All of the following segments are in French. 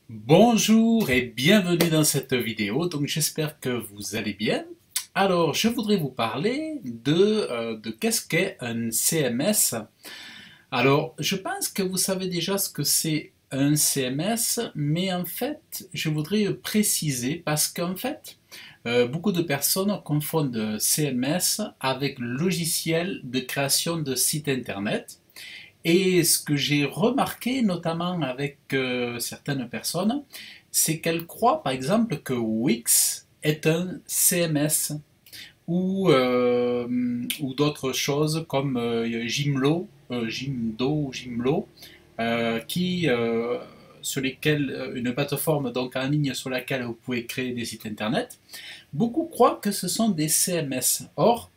Bonjour et bienvenue dans cette vidéo, donc j'espère que vous allez bien. Alors je voudrais vous parler de qu'est-ce qu'est un CMS. Alors je pense que vous savez déjà ce que c'est un CMS, mais en fait je voudrais préciser parce qu'en fait beaucoup de personnes confondent CMS avec logiciel de création de site internet. Et ce que j'ai remarqué, notamment avec certaines personnes, c'est qu'elles croient, par exemple, que Wix est un CMS ou d'autres choses comme Gimlo, qui sur lesquelles une plateforme donc en ligne sur laquelle vous pouvez créer des sites internet. Beaucoup croient que ce sont des CMS. Or,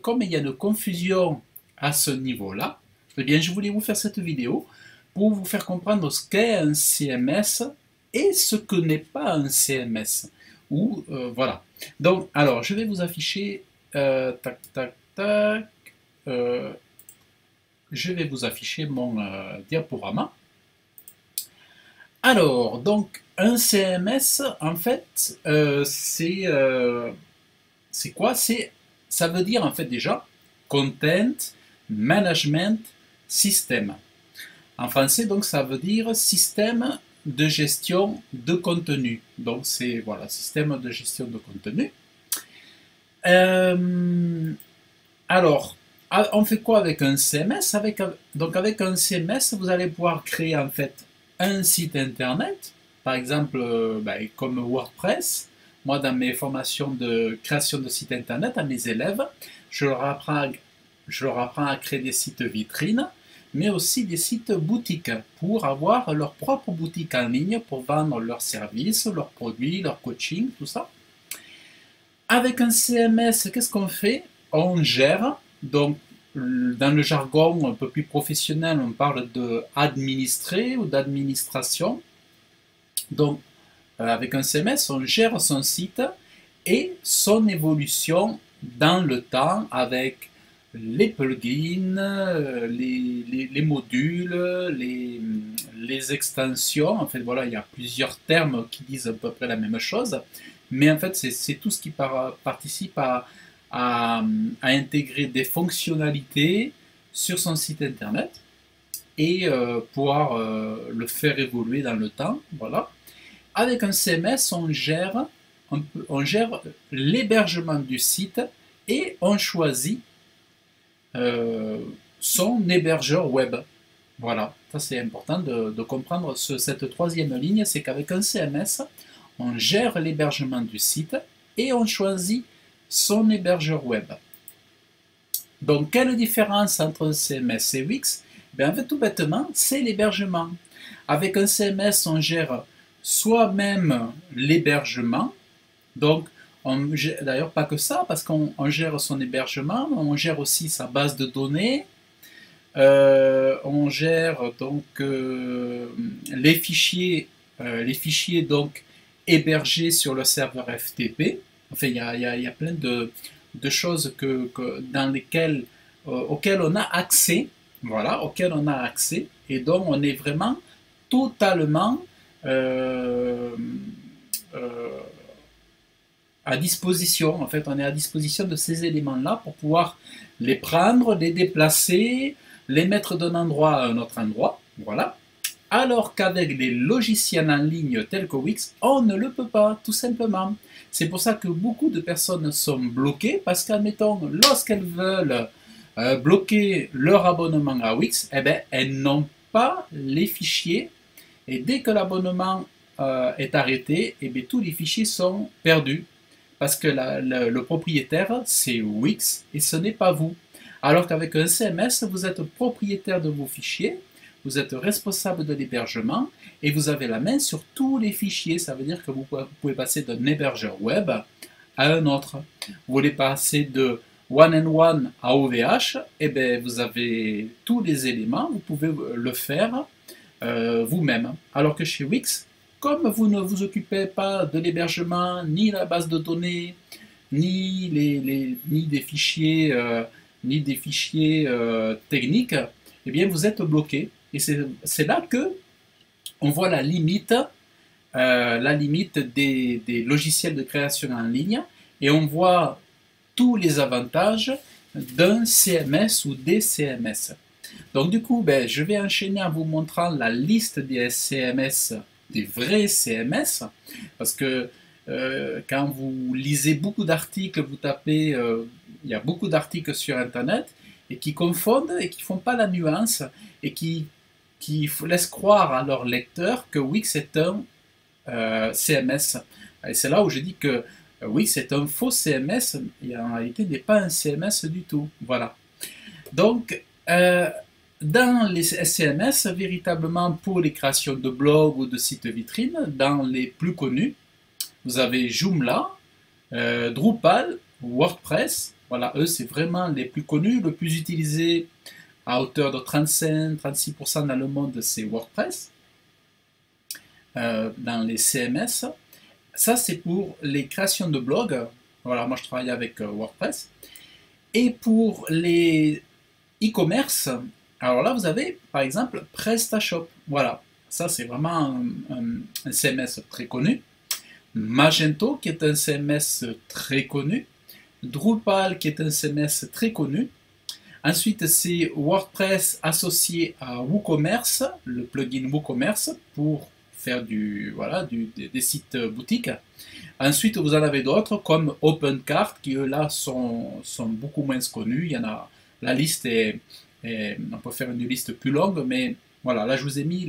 comme il y a une confusion à ce niveau-là, eh bien, je voulais vous faire cette vidéo pour vous faire comprendre ce qu'est un CMS et ce que n'est pas un CMS. Voilà. Donc, alors, je vais vous afficher, tac, tac, tac, euh, je vais vous afficher mon diaporama. Alors, donc, un CMS, en fait, c'est quoi? Ça veut dire en fait déjà Content Management System. En français, donc, ça veut dire système de gestion de contenu. Donc, c'est voilà, système de gestion de contenu. Euh, alors, on fait quoi avec un CMS? Donc, avec un CMS, vous allez pouvoir créer en fait un site internet, par exemple, comme WordPress. Moi, dans mes formations de création de sites internet à mes élèves, je leur apprends à créer des sites vitrines, mais aussi des sites boutiques pour avoir leur propre boutique en ligne pour vendre leurs services, leurs produits, leur coaching, tout ça. Avec un CMS, qu'est-ce qu'on fait? On gère, donc dans le jargon un peu plus professionnel, on parle de administrer ou d'administration. Donc avec un CMS, on gère son site et son évolution dans le temps avec les plugins, les modules, les extensions. En fait, voilà, il y a plusieurs termes qui disent à peu près la même chose. Mais en fait, c'est tout ce qui participe à intégrer des fonctionnalités sur son site internet et pouvoir le faire évoluer dans le temps. Voilà. Avec un CMS, on gère l'hébergement du site et on choisit euh, son hébergeur web. Voilà, ça c'est important de comprendre cette troisième ligne, c'est qu'avec un CMS, on gère l'hébergement du site et on choisit son hébergeur web. Donc, quelle différence entre un CMS et Wix? Ben, en fait, tout bêtement, c'est l'hébergement. Avec un CMS, on gère soi-même l'hébergement. Donc, d'ailleurs, pas que ça, parce qu'on gère son hébergement, on gère aussi sa base de données, on gère donc les fichiers donc hébergés sur le serveur FTP. Enfin, il y a plein de choses dans lesquelles, auxquelles on a accès, voilà, auxquelles on a accès, et donc on est vraiment totalement euh, euh, à disposition. En fait, on est à disposition de ces éléments-là pour pouvoir les prendre, les déplacer, les mettre d'un endroit à un autre endroit. Voilà. Alors qu'avec des logiciels en ligne tels que Wix, on ne le peut pas, tout simplement. C'est pour ça que beaucoup de personnes sont bloquées, parce qu'admettons, lorsqu'elles veulent bloquer leur abonnement à Wix, eh ben, elles n'ont pas les fichiers, et dès que l'abonnement est arrêté, eh bien, tous les fichiers sont perdus, parce que le propriétaire, c'est Wix, et ce n'est pas vous. Alors qu'avec un CMS, vous êtes propriétaire de vos fichiers, vous êtes responsable de l'hébergement et vous avez la main sur tous les fichiers. Ça veut dire que vous pouvez passer d'un hébergeur web à un autre. Vous voulez passer de one-on-one à OVH, et bien vous avez tous les éléments, vous pouvez le faire vous-même. Alors que chez Wix, comme vous ne vous occupez pas de l'hébergement, ni la base de données, ni des fichiers, techniques, eh bien vous êtes bloqué. Et c'est là que on voit la limite la limite des logiciels de création en ligne et on voit tous les avantages d'un CMS ou des CMS. Donc du coup, ben, je vais enchaîner en vous montrant la liste des CMS, des vrais CMS, parce que quand vous lisez beaucoup d'articles, vous tapez, il y a beaucoup d'articles sur Internet et qui confondent et qui font pas la nuance et qui laissent croire à leurs lecteurs que Wix est un CMS. Et c'est là où je dis que Wix est un faux CMS et en réalité n'est pas un CMS du tout. Voilà. Donc, dans les CMS, véritablement pour les créations de blogs ou de sites vitrines, dans les plus connus, vous avez Joomla, Drupal, WordPress. Voilà, eux, c'est vraiment les plus connus. Le plus utilisé à hauteur de 35-36% dans le monde, c'est WordPress. Dans les CMS. Ça, c'est pour les créations de blogs. Voilà, moi, je travaille avec WordPress. Et pour les e-commerce, alors là, vous avez, par exemple, PrestaShop. Voilà, ça, c'est vraiment un CMS très connu. Magento, qui est un CMS très connu. Drupal, qui est un CMS très connu. Ensuite, c'est WordPress associé à WooCommerce, le plugin WooCommerce, pour faire des sites boutiques. Ensuite, vous en avez d'autres comme OpenCart, qui eux là sont beaucoup moins connus. Il y en a, la liste on peut faire une liste plus longue, mais voilà, là je vous ai mis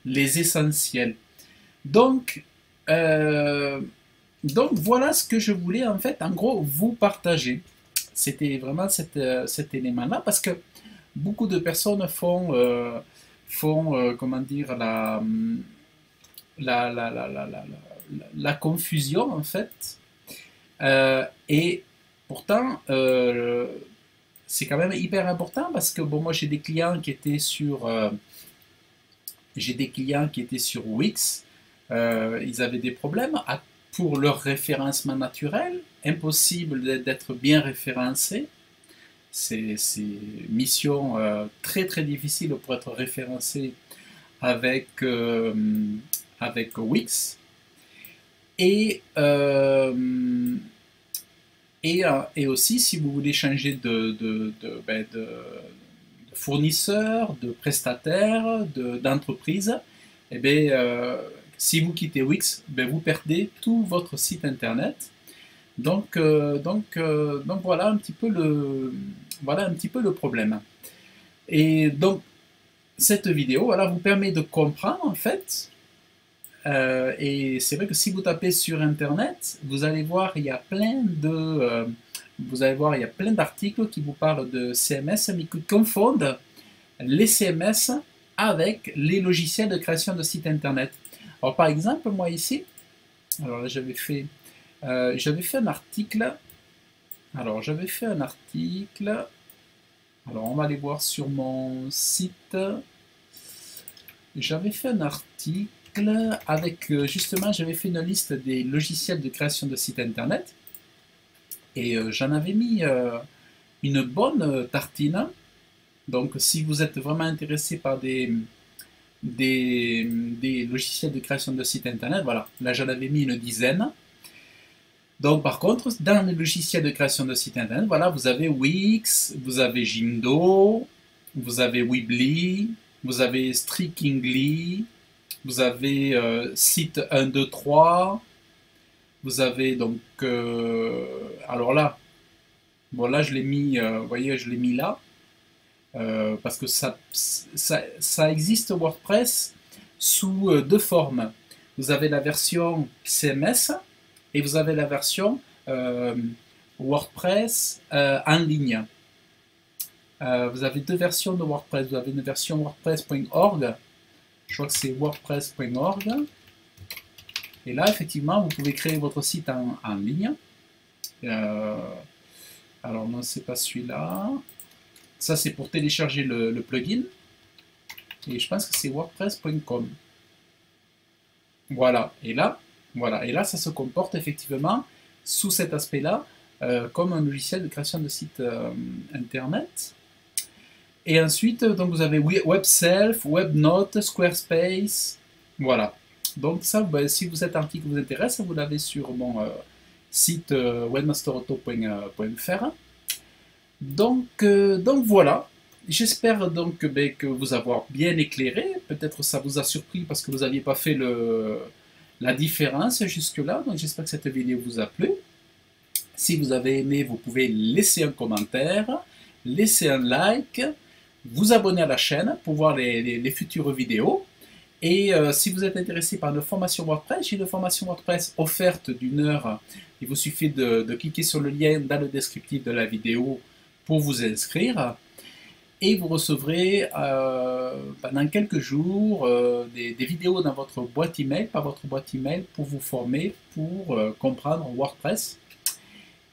les essentiels. Donc, voilà ce que je voulais en fait, en gros, vous partager. C'était vraiment cet élément-là, parce que beaucoup de personnes comment dire, la confusion en fait. Et pourtant, c'est quand même hyper important parce que bon, moi j'ai des clients qui étaient sur Wix. Ils avaient des problèmes pour leur référencement naturel, impossible d'être bien référencé. C'est mission très très difficile pour être référencé avec Wix. Et aussi, si vous voulez changer de fournisseur, de prestataire, d'entreprise, eh bien, si vous quittez Wix, vous perdez tout votre site internet. Donc voilà un petit peu le problème. Et donc cette vidéo vous permet de comprendre en fait. Et c'est vrai que si vous tapez sur internet, vous allez voir il y a plein d'articles qui vous parlent de CMS mais qui confondent les CMS avec les logiciels de création de sites internet. Alors par exemple moi ici, alors là j'avais fait un article. Alors on va aller voir sur mon site. J'avais fait un article avec justement, j'avais fait une liste des logiciels de création de sites internet et j'en avais mis une bonne tartine. Donc si vous êtes vraiment intéressé par des logiciels de création de sites internet, voilà, là j'en avais mis une dizaine. Donc par contre, dans les logiciels de création de sites internet, voilà, vous avez Wix, vous avez Jimdo, vous avez Weebly, vous avez Strikingly, vous avez site 1, 2, 3, vous avez donc, alors là, bon là je l'ai mis, vous voyez, je l'ai mis là, parce que ça existe WordPress sous deux formes. Vous avez la version CMS et vous avez la version WordPress en ligne. Vous avez deux versions de WordPress. Vous avez une version WordPress.org. Je crois que c'est WordPress.org. Et là, effectivement, vous pouvez créer votre site en ligne. Alors, non, c'est pas celui-là. Ça, c'est pour télécharger le plugin. Et je pense que c'est WordPress.com. Voilà. Et là, ça se comporte effectivement sous cet aspect-là comme un logiciel de création de site internet. Et ensuite, donc vous avez WebSelf, WebNote, Squarespace, voilà. Donc ça, ben, si vous êtes un article qui vous intéresse, vous l'avez sur mon site webmasterauto.fr. Donc voilà, j'espère donc ben, que vous avoir bien éclairé. Peut-être ça vous a surpris parce que vous n'aviez pas fait la différence jusque-là. Donc j'espère que cette vidéo vous a plu. Si vous avez aimé, vous pouvez laisser un commentaire, laisser un like, vous abonner à la chaîne pour voir les futures vidéos. Et si vous êtes intéressé par une formation WordPress, j'ai une formation WordPress offerte d'1 heure. Il vous suffit de cliquer sur le lien dans le descriptif de la vidéo pour vous inscrire. Et vous recevrez pendant quelques jours des vidéos dans votre boîte email, par votre boîte email, pour vous former, pour comprendre WordPress.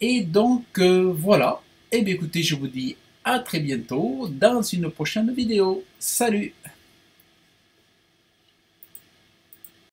Et donc voilà. Et bien écoutez, je vous dis à très bientôt dans une prochaine vidéo. Salut!